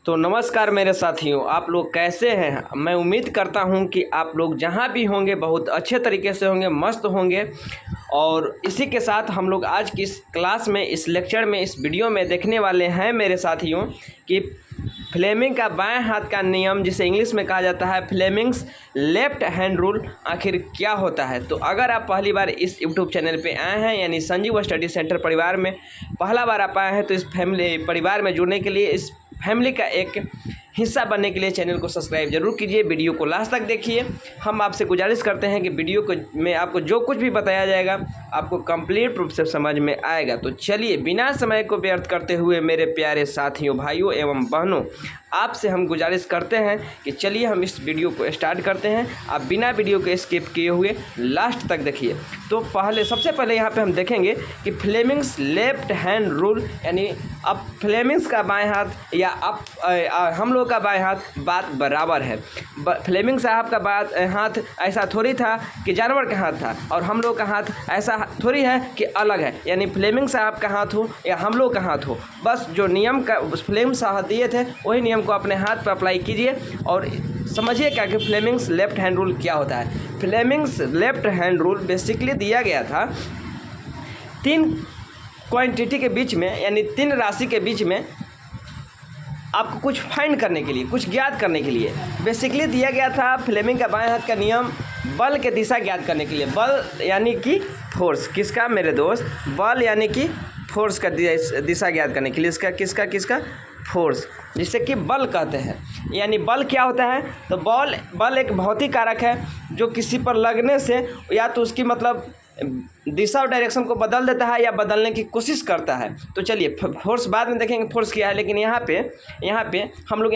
तो नमस्कार मेरे साथियों, आप लोग कैसे हैं। मैं उम्मीद करता हूं कि आप लोग जहां भी होंगे बहुत अच्छे तरीके से होंगे, मस्त होंगे। और इसी के साथ हम लोग आज की इस क्लास में, इस लेक्चर में, इस वीडियो में देखने वाले हैं मेरे साथियों कि फ्लेमिंग का बाएं हाथ का नियम, जिसे इंग्लिश में कहा जाता है फ्लेमिंग्स लेफ्ट हैंड रूल, आखिर क्या होता है। तो अगर आप पहली बार इस यूट्यूब चैनल पे आए हैं, यानी संजीव स्टडी सेंटर परिवार में पहला बार आप आए हैं, तो इस फैमिली परिवार में जुड़ने के लिए, इस फैमिली का एक हिस्सा बनने के लिए चैनल को सब्सक्राइब जरूर कीजिए। वीडियो को लास्ट तक देखिए। हम आपसे गुजारिश करते हैं कि वीडियो को में आपको जो कुछ भी बताया जाएगा आपको कंप्लीट रूप से समझ में आएगा। तो चलिए बिना समय को व्यर्थ करते हुए मेरे प्यारे साथियों, भाइयों एवं बहनों, आपसे हम गुजारिश करते हैं कि चलिए हम इस वीडियो को स्टार्ट करते हैं। आप बिना वीडियो को स्किप किए हुए लास्ट तक देखिए। तो सबसे पहले यहाँ पे हम देखेंगे कि फ्लेमिंग्स लेफ्ट हैंड रूल, यानी अब फ्लेमिंग्स का बाएं हाथ या अब हम लोग का बाएं हाथ बात बराबर है। फ्लेमिंग साहब का हाथ ऐसा थोड़ी था कि जानवर का हाथ था, और हम लोग का हाथ ऐसा थोड़ी है कि अलग है। यानी फ्लेमिंग साहब का हाथ हो या हम लोग का हाथ हो, बस जो नियम का फ्लेमिंग साहब दिए थे वही नियम को अपने हाथ पर अप्लाई कीजिए और समझिए क्या कि फ्लेमिंग्स लेफ्ट हैंड रूल क्या होता है। Fleming's left hand rule basically दिया गया था 3 क्वांटिटी के बीच में, यानी 3 राशि के बीच में आपको कुछ फाइंड करने के लिए, कुछ ज्ञात करने के लिए बेसिकली दिया गया था। फ्लेमिंग का बाएं हाथ का नियम बल के दिशा ज्ञात करने के लिए, बल यानी कि फोर्स, किसका मेरे दोस्त, बल यानी कि फोर्स का दिशा ज्ञात करने के लिए, इसका किसका फोर्स, जिसे कि बल कहते हैं। यानी बल क्या होता है, तो बल एक भौतिक कारक है जो किसी पर लगने से या तो उसकी मतलब दिशा और डायरेक्शन को बदल देता है या बदलने की कोशिश करता है। तो चलिए फोर्स बाद में देखेंगे फोर्स क्या है, लेकिन यहाँ पे हम लोग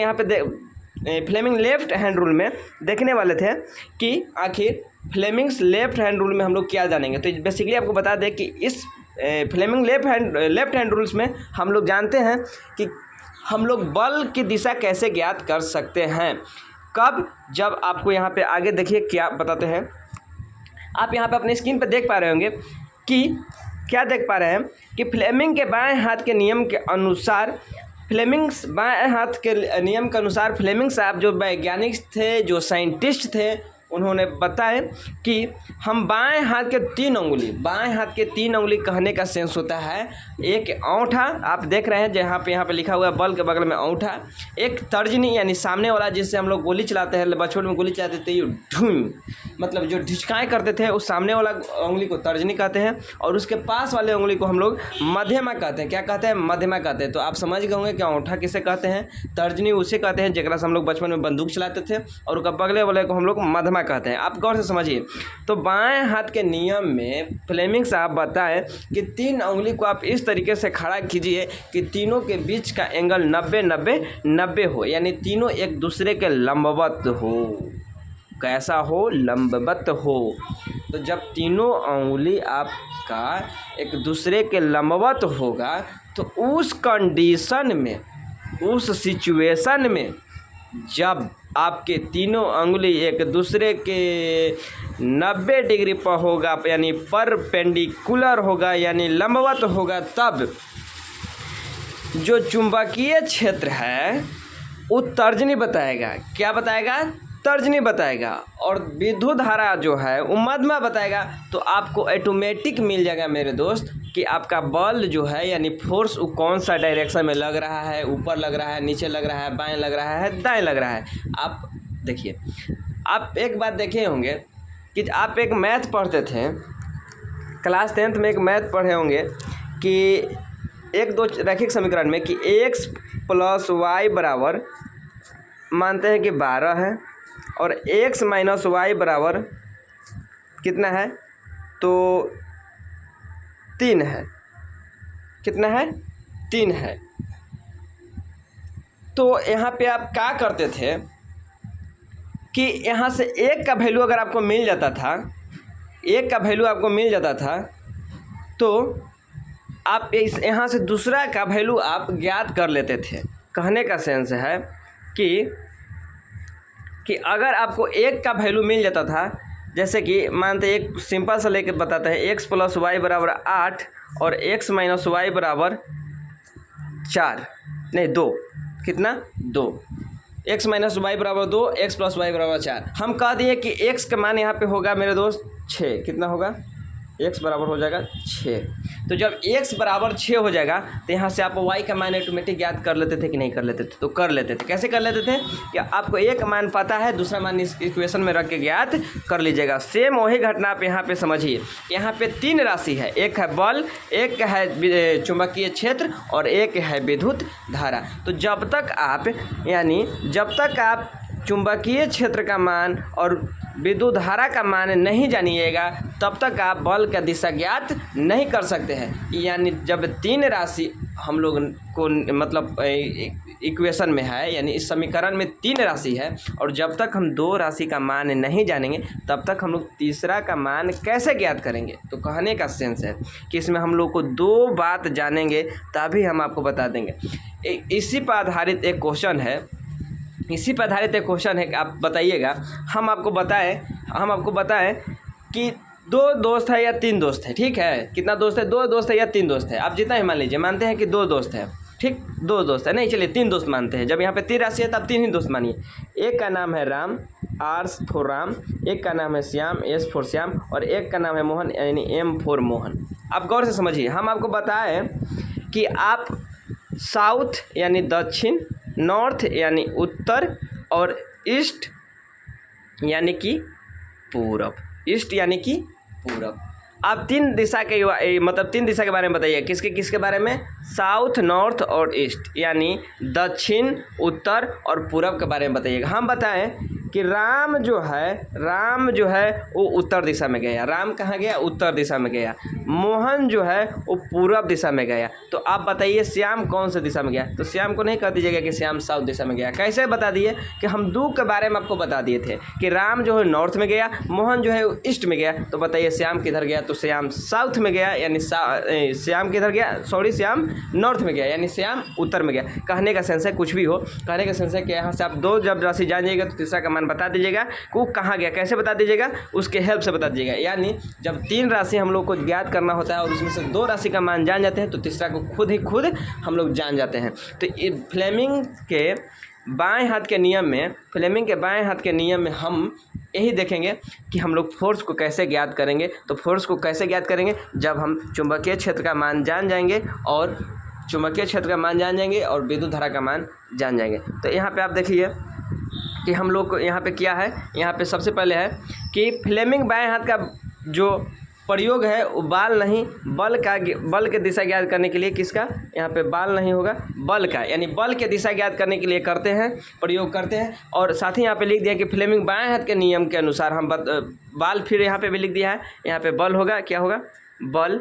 फ्लेमिंग लेफ्ट हैंड रूल में देखने वाले थे कि आखिर फ्लेमिंग्स लेफ्ट हैंड रूल में हम लोग क्या जानेंगे। तो बेसिकली आपको बता दें कि इस फ्लेमिंग लेफ्ट हैंड रूल्स में हम लोग जानते हैं कि हम लोग बल की दिशा कैसे ज्ञात कर सकते हैं। कब, जब आपको यहाँ पे आगे देखिए क्या बताते हैं। आप यहाँ पे अपनी स्क्रीन पर देख पा रहे होंगे कि क्या देख पा रहे हैं कि फ्लेमिंग के बाएं हाथ के नियम के अनुसार, बाएं हाथ के नियम के अनुसार फ्लेमिंग साहब जो वैज्ञानिक थे, जो साइंटिस्ट थे, उन्होंने बताया कि हम बाएं हाथ के 3 उंगली कहने का सेंस होता है। एक औंठा, आप देख रहे हैं यहाँ पे लिखा हुआ है बल के बगल में औंठा, एक तर्जनी यानी सामने वाला जिससे हम लोग गोली चलाते हैं, बचपन में गोली चलाते थे, ये ढूम मतलब जो ढिचकाएँ करते थे, उस सामने वाला उंगली को तर्जनी कहते हैं, और उसके पास वाले उंगली को हम लोग मध्यमा कहते हैं। क्या कहते हैं? मध्यमा कहते हैं। तो आप समझ गए होंगे कि औंठा किसे कहते हैं, तर्जनी उसे कहते हैं जगह से हम लोग बचपन में बंदूक चलाते थे, और उसका बगले वाले को हम लोग मध्यमा कहते हैं। आप गौर से समझिए। तो बाएं हाथ के नियम में फ्लेमिंग साहब बताए कि 3 उंगली को आप इस तरीके से खड़ा कीजिए कि तीनों के बीच का एंगल 90-90-90 हो, यानी तीनों एक दूसरे के लंबवत हो। कैसा हो? लंबवत हो। तो जब तीनों उंगली आपका एक दूसरे के लंबवत होगा तो उस कंडीशन में, उस सिचुएशन में, जब आपके तीनों उंगली एक दूसरे के 90 डिग्री पर होगा, यानी परपेंडिकुलर होगा, यानी लंबवत होगा, तब जो चुंबकीय क्षेत्र है वो तर्जनी बताएगा। क्या बताएगा? तर्जनी बताएगा। और विद्युत धारा जो है वो मध्यमा बताएगा। तो आपको ऑटोमेटिक मिल जाएगा मेरे दोस्त कि आपका बल जो है, यानी फोर्स, वो कौन सा डायरेक्शन में लग रहा है, ऊपर लग रहा है, नीचे लग रहा है, बाएं लग रहा है, दाएं लग रहा है। आप देखिए, आप एक बात देखे होंगे कि आप एक मैथ पढ़ते थे, क्लास 10th में एक मैथ पढ़े होंगे कि 1-2 रैखिक समीकरण में कि x + y बराबर मानते हैं कि 12 है, और x - y बराबर कितना है, तो 3 है। कितना है? 3 है। तो यहाँ पे आप क्या करते थे कि यहाँ से 1 का वैल्यू अगर आपको मिल जाता था, 1 का वैल्यू आपको मिल जाता था, तो आप यहाँ से दूसरा का वैल्यू आप ज्ञात कर लेते थे। कहने का सेंस है कि अगर आपको 1 का वैल्यू मिल जाता था, जैसे कि मानते एक सिंपल सा लेके बताते हैं, x + y बराबर 8 और x - y बराबर 2। कितना 2, x माइनस वाई बराबर 2, x प्लस वाई बराबर 4। हम कह दिए कि x का मान यहाँ पे होगा मेरे दोस्त 6, कितना होगा, x बराबर हो जाएगा 6। तो जब x बराबर 6 हो जाएगा तो यहाँ से आप y का मान ऑटोमेटिक ज्ञात कर लेते थे कि नहीं कर लेते थे, तो कर लेते थे। कैसे कर लेते थे कि आपको एक मान पता है, दूसरा मान इस इक्वेशन में रख के ज्ञात कर लीजिएगा। सेम वही घटना आप यहाँ पे समझिए। यहाँ पे 3 राशि है, एक है बल, एक है चुंबकीय क्षेत्र और एक है विद्युत धारा। तो जब तक आप चुंबकीय क्षेत्र का मान और विद्युत धारा का मान नहीं जानिएगा तब तक आप बल का दिशा ज्ञात नहीं कर सकते हैं। यानी जब 3 राशि हम लोग को मतलब इक्वेशन में है, यानी इस समीकरण में 3 राशि है और जब तक हम 2 राशि का मान नहीं जानेंगे तब तक हम लोग तीसरा का मान कैसे ज्ञात करेंगे। तो कहने का सेंस है कि इसमें हम लोग को 2 बात जानेंगे तभी हम आपको बता देंगे। इसी पर आधारित एक क्वेश्चन है कि आप बताइएगा, हम आपको बताएं कि 2 दोस्त है या 3 दोस्त है, ठीक है, कितना दोस्त है, 2 दोस्त है या 3 दोस्त है, आप जितना ही मान लीजिए, मानते हैं कि 2 दोस्त है, ठीक, 2 दोस्त है, नहीं चलिए 3 दोस्त मानते हैं। जब यहाँ पे 3 राशि है तब 3 ही दोस्त मानिए। एक का नाम है राम, R फॉर राम, एक का नाम है श्याम, S फॉर श्याम और एक का नाम है मोहन, यानी M फॉर मोहन। आप गौर से समझिए, हम आपको बताएं कि आप साउथ यानी दक्षिण, नॉर्थ यानी उत्तर और ईस्ट यानी कि पूरब, आप 3 दिशा के मतलब 3 दिशा के बारे में बताइए। किसके बारे में, साउथ, नॉर्थ और ईस्ट, यानी दक्षिण, उत्तर और पूरब के बारे में बताइएगा। हम बताएं कि राम जो है वो उत्तर दिशा में गया। राम कहाँ गया, उत्तर दिशा में गया। मोहन जो है वो पूरब दिशा में गया। तो आप बताइए श्याम कौन से दिशा में गया। तो श्याम को नहीं कह दीजिएगा कि श्याम साउथ दिशा में गया। कैसे बता दिए कि हम 2 के बारे में आपको बता दिए थे कि राम जो है नॉर्थ में गया, मोहन जो है ईस्ट में गया। तो बताइए श्याम किधर गया, तो श्याम साउथ में गया, यानी श्याम किधर गया, श्याम नॉर्थ में गया, यानी श्याम उत्तर में गया। कहने का सेंस है, कुछ भी हो, कहने का सेंस है कि यहाँ से आप 2 जब राशि जान जाइएगा तो तीसरा का मान बता दीजिएगा कि वो कहाँ गया। कैसे बता दीजिएगा, उसके हेल्प से बता दीजिएगा। यानी जब 3 राशि हम लोग को ज्ञात करना होता है और उसमें से 2 राशि का मान जान जाते हैं तो तीसरा को खुद हम लोग जान जाते हैं। तो फ्लेमिंग के बाएं हाथ के नियम में हम यही देखेंगे कि हम लोग फोर्स को कैसे ज्ञात करेंगे। तो फोर्स को कैसे ज्ञात करेंगे, जब हम चुंबकीय क्षेत्र का मान जान जाएंगे और विद्युत धारा का मान जान जाएंगे। तो यहाँ पे आप देखिए कि हम लोग को यहाँ पे क्या है, यहाँ पे सबसे पहले है कि फ्लेमिंग बाएं हाथ का जो प्रयोग है वो बाल नहीं, बल के दिशा ज्ञात करने के लिए किसका, यहाँ पे बाल नहीं होगा, बल का, यानी बल के दिशा ज्ञात करने के लिए प्रयोग करते हैं। और साथ ही यहाँ पे लिख दिया कि फ्लेमिंग बाएं हाथ के नियम के अनुसार हम बाल, फिर यहाँ पे भी लिख दिया है, यहाँ पे बल होगा, क्या होगा, बल।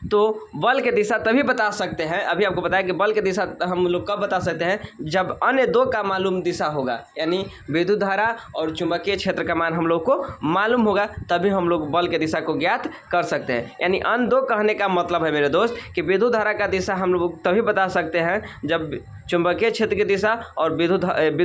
तो बल के दिशा तभी बता सकते हैं, अभी आपको बताया कि बल के दिशा हम लोग कब बता सकते हैं, जब अन्य 2 का मालूम दिशा होगा, यानी विद्युत धारा और चुंबकीय क्षेत्र का मान हम लोग को मालूम होगा, तभी हम लोग बल के दिशा को ज्ञात कर सकते हैं। यानी अन्य 2 कहने का मतलब है मेरे दोस्त कि विद्युत धारा का दिशा हम लोग तभी बता सकते हैं जब चुंबकीय क्षेत्र की दिशा और विद्युत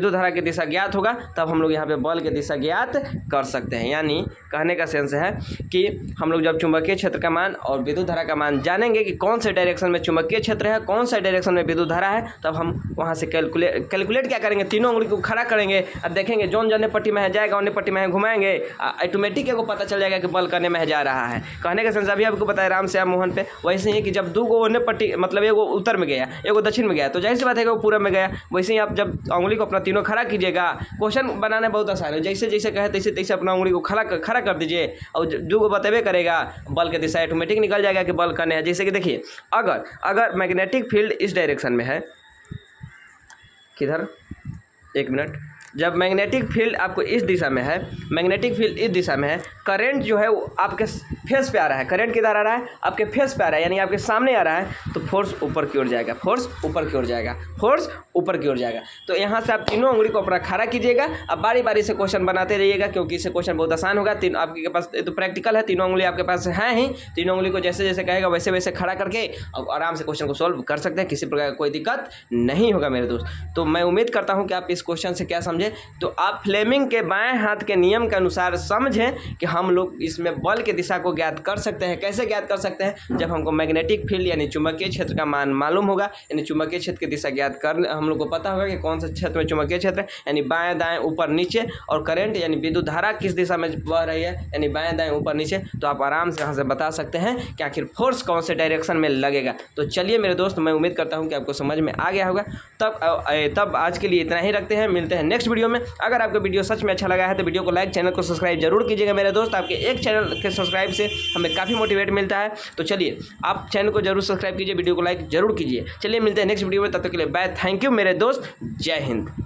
धारा की दिशा ज्ञात होगा, तब हम लोग यहाँ पे बल की दिशा ज्ञात कर सकते हैं। यानी कहने का सेंस है कि हम लोग जब चुंबकीय क्षेत्र का मान और विद्युत धारा का मान जानेंगे कि कौन से डायरेक्शन में चुंबकीय क्षेत्र है, कौन सा डायरेक्शन में विद्युत धारा है, तब हम वहाँ से कैलकुलेट क्या करेंगे, तीनों उंगली को खड़ा करेंगे और देखेंगे जोन जन्य पट्टी में है जाएगा, अन्य पट्टी में है घुमाएंगे, ऑटोमेटिक को पता चल जाएगा कि बल करने में जा रहा है। कहने का सेंस अभी आपको बताया राम श्याम मोहन पे, वैसे ही कि जब 2 गो अन्य पट्टी, मतलब एगो उत्तर में गया, एगो दक्षिण में गया, तो जाहिर सी बात है कि वो पूरब में गया। वैसे ही आप जब उंगली को अपना तीनों खड़ा कीजिएगा, क्वेश्चन बनाना बहुत आसान है, जैसे कहे तैसे अपना उंगली को खड़ा कर दीजिए और जो को बतेबे करेगा बल के दिशा ऑटोमेटिक निकल जाएगा कि बल करने है। जैसे कि देखिए, अगर मैग्नेटिक फील्ड इस डायरेक्शन में है, किधर, 1 मिनट, जब मैग्नेटिक फील्ड आपको इस दिशा में है, करंट जो है वो आपके फेस पे आ रहा है, करंट किधर आ रहा है, आपके फेस पे आ रहा है, यानी आपके सामने आ रहा है, तो फोर्स ऊपर की ओर जाएगा, तो यहाँ से आप तीनों उंगली को अपना खड़ा कीजिएगा। अब बारी बारी से क्वेश्चन बनाते रहिएगा, क्योंकि इससे क्वेश्चन बहुत आसान होगा। आपके पास तो प्रैक्टिकल है, तीनों उंगली आपके पास है ही, तीनों उंगली को जैसे कहेगा वैसे खड़ा करके अब आराम से क्वेश्चन को सॉल्व कर सकते हैं, किसी प्रकार का कोई दिक्कत नहीं होगा मेरे दोस्त। तो मैं उम्मीद करता हूँ कि आप इस क्वेश्चन से क्या समझे, समझे, तो आप फ्लेमिंग के बाएं हाथ के नियम के अनुसार समझें कि हम लोग इसमें बल की दिशा को ज्ञात कर सकते हैं। कैसे ज्ञात कर सकते हैं? जब हमको मैग्नेटिक फील्ड यानी चुंबकीय क्षेत्र का मान मालूम होगा, यानी चुंबकीय क्षेत्र की दिशा ज्ञात कर हम लोग को पता होगा कि कौन सा क्षेत्र में चुंबकीय क्षेत्र है, यानी बाएं दाएं ऊपर नीचे, और करंट यानी विद्युत धारा किस दिशा में बह रही है, यानी बाएं दाएं ऊपर नीचे, तो आप आराम से यहाँ से बता सकते हैं कि आखिर फोर्स कौन से डायरेक्शन में लगेगा। तो चलिए मेरे दोस्त, मैं उम्मीद करता हूँ कि आपको समझ में आ गया होगा। तब आज के लिए इतना ही रखते हैं, मिलते हैं नेक्स्ट वीडियो में। अगर आपको वीडियो सच में अच्छा लगा है तो वीडियो को लाइक, चैनल को सब्सक्राइब जरूर कीजिएगा मेरे दोस्त। आपके एक चैनल के सब्सक्राइब से हमें काफ़ी मोटिवेट मिलता है। तो चलिए आप चैनल को जरूर सब्सक्राइब कीजिए, वीडियो को लाइक जरूर कीजिए। चलिए मिलते हैं नेक्स्ट वीडियो में, तब तक के लिए बाय, थैंक यू मेरे दोस्त, जय हिंद।